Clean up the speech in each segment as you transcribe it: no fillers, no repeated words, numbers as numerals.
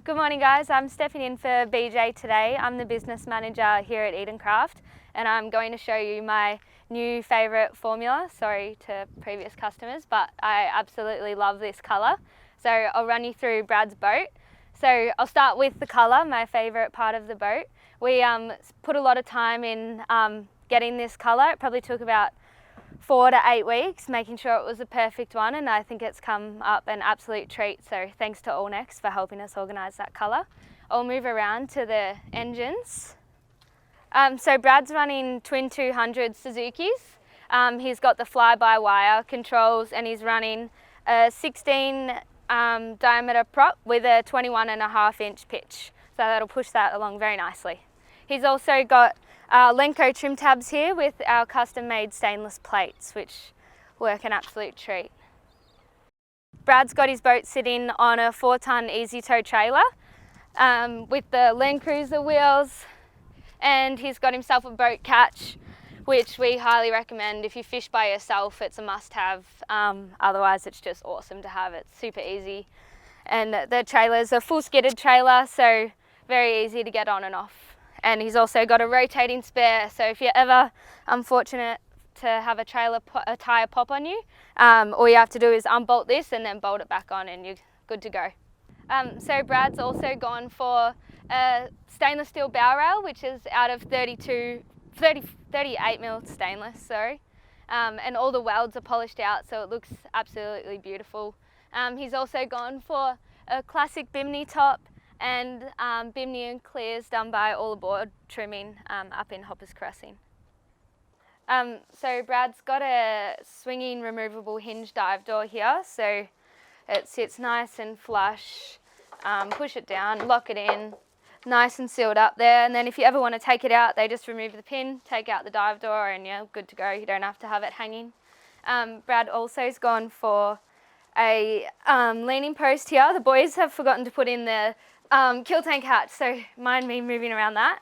Good morning guys, I'm stepping in for BJ today. I'm the business manager here at Edencraft and I'm going to show you my new favourite formula. Sorry to previous customers, but I absolutely love this colour. So I'll run you through Brad's boat. So I'll start with the colour, my favourite part of the boat. We put a lot of time in getting this colour. It probably took about 4 to 8 weeks, making sure it was the perfect one, and I think it's come up an absolute treat. So thanks to Allnex for helping us organise that colour. I'll move around to the engines. So Brad's running twin 200 Suzuki's. He's got the fly-by-wire controls and he's running a 16 diameter prop with a 21.5 inch pitch. So that'll push that along very nicely. He's also got Lenco trim tabs here with our custom made stainless plates, which work an absolute treat. Brad's got his boat sitting on a 4-ton easy tow trailer with the Land Cruiser wheels, and he's got himself a boat catch, which we highly recommend. If you fish by yourself, it's a must have. Otherwise it's just awesome to have. It's super easy, and the trailer's a full skidded trailer, so very easy to get on and off. And he's also got a rotating spare, so if you're ever unfortunate to have a tyre pop on you, all you have to do is unbolt this and then bolt it back on and you're good to go. So Brad's also gone for a stainless steel bow rail, which is out of 38 mil stainless, sorry. And all the welds are polished out, so it looks absolutely beautiful. He's also gone for a classic bimini top and bimini and clears done by All Aboard trimming up in Hoppers Crossing. So Brad's got a swinging removable hinge dive door here, so it sits nice and flush. Push it down, lock it in, nice and sealed up there, and then if you ever want to take it out, they just remove the pin, take out the dive door, and you're good to go. You don't have to have it hanging. Brad also has gone for a leaning post here. The boys have forgotten to put in the kill tank hatch, so mind me moving around that.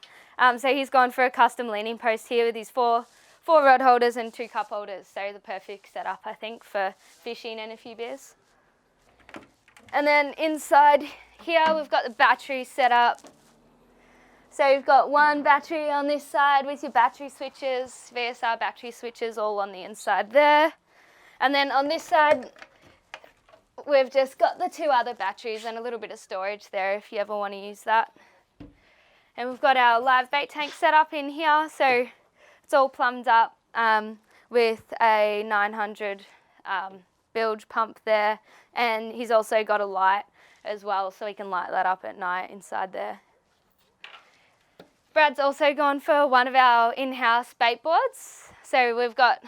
So he's gone for a custom leaning post here with his four rod holders and 2 cup holders, so the perfect setup I think for fishing and a few beers. And then inside here we've got the battery set up. So you've got one battery on this side with your battery switches, VSR battery switches all on the inside there. And then on this side we've just got the 2 other batteries and a little bit of storage there if you ever want to use that. And we've got our live bait tank set up in here, so it's all plumbed up with a 900 bilge pump there, and he's also got a light as well, so he can light that up at night inside there. Brad's also gone for one of our in-house bait boards. So we've got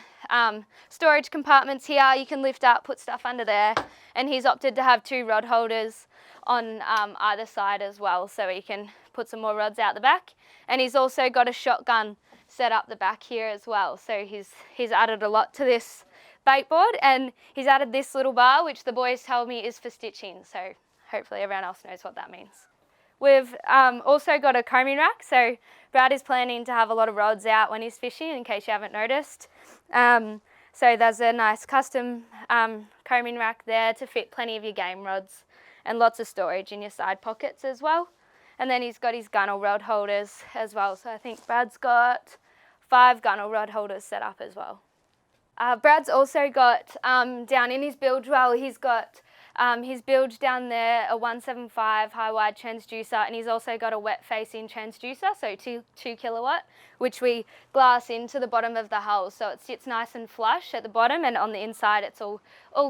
storage compartments here. You can lift up, put stuff under there, and he's opted to have 2 rod holders on either side as well, so he can put some more rods out the back. And he's also got a shotgun set up the back here as well, so he's added a lot to this bait board, and he's added this little bar, which the boys tell me is for stitching, so hopefully everyone else knows what that means. We've also got a combing rack, so Brad is planning to have a lot of rods out when he's fishing, in case you haven't noticed. So there's a nice custom combing rack there to fit plenty of your game rods, and lots of storage in your side pockets as well. And then he's got his gunnel rod holders as well, so I think Brad's got 5 gunnel rod holders set up as well. Brad's also got, down in his bilge well, he's got his bilge down there, a 175 high wide transducer, and he's also got a wet facing transducer, so 2 kilowatt, which we glass into the bottom of the hull, so it sits nice and flush at the bottom, and on the inside it's all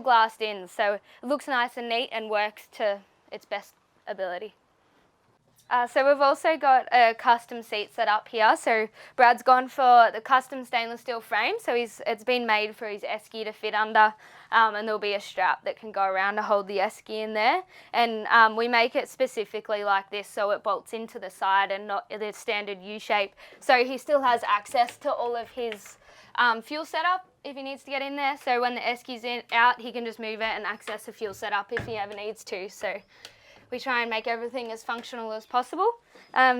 glassed in, so it looks nice and neat and works to its best ability. So we've also got a custom seat set up here. So Brad's gone for the custom stainless steel frame. So it's been made for his esky to fit under, and there'll be a strap that can go around to hold the esky in there. And we make it specifically like this so it bolts into the side and not the standard U shape. So he still has access to all of his fuel setup if he needs to get in there. So when the esky's out, he can just move it and access the fuel setup if he ever needs to. So we try and make everything as functional as possible.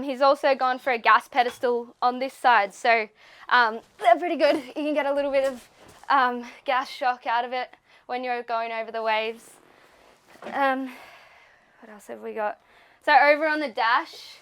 He's also gone for a gas pedestal on this side, so they're pretty good. You can get a little bit of gas shock out of it when you're going over the waves. What else have we got? So over on the dash,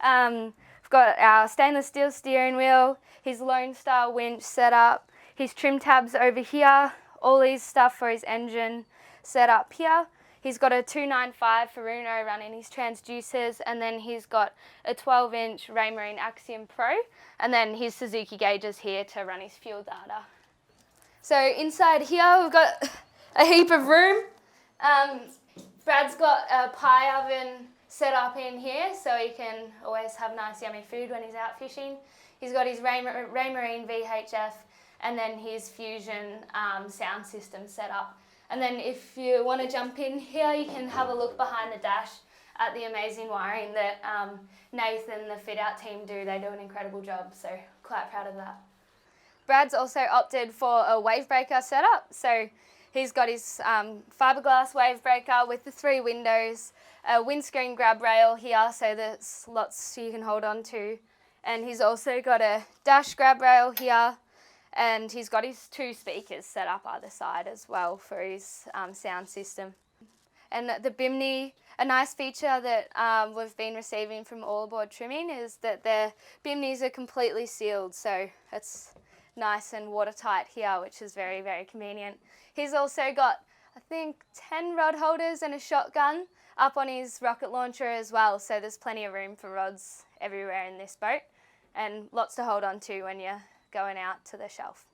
we've got our stainless steel steering wheel, his Lone Star winch set up, his trim tabs over here, all these stuff for his engine set up here. He's got a 295 Furuno running his transducers, and then he's got a 12-inch Raymarine Axiom Pro, and then his Suzuki gauges here to run his fuel data. So inside here we've got a heap of room. Brad's got a pie oven set up in here so he can always have nice yummy food when he's out fishing. He's got his Raymarine VHF and then his Fusion sound system set up. And then if you want to jump in here, you can have a look behind the dash at the amazing wiring that Nathan and the fit out team do. They do an incredible job, so quite proud of that. Brad's also opted for a wave breaker setup. So he's got his fiberglass wave breaker with the 3 windows, a windscreen grab rail here, so there's lots you can hold on to. And he's also got a dash grab rail here, and he's got his 2 speakers set up either side as well for his sound system. And the bimini, a nice feature that we've been receiving from All Aboard Trimming is that their bimini's are completely sealed, so it's nice and watertight here, which is very, very convenient. He's also got, I think, 10 rod holders and a shotgun up on his rocket launcher as well, so there's plenty of room for rods everywhere in this boat and lots to hold on to when you're going out to the shelf.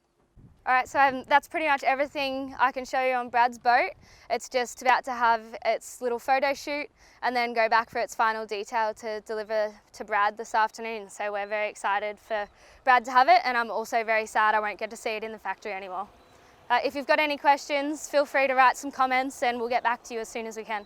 Alright, so that's pretty much everything I can show you on Brad's boat. It's just about to have its little photo shoot and then go back for its final detail to deliver to Brad this afternoon. So we're very excited for Brad to have it, and I'm also very sad I won't get to see it in the factory anymore. If you've got any questions, feel free to write some comments and we'll get back to you as soon as we can.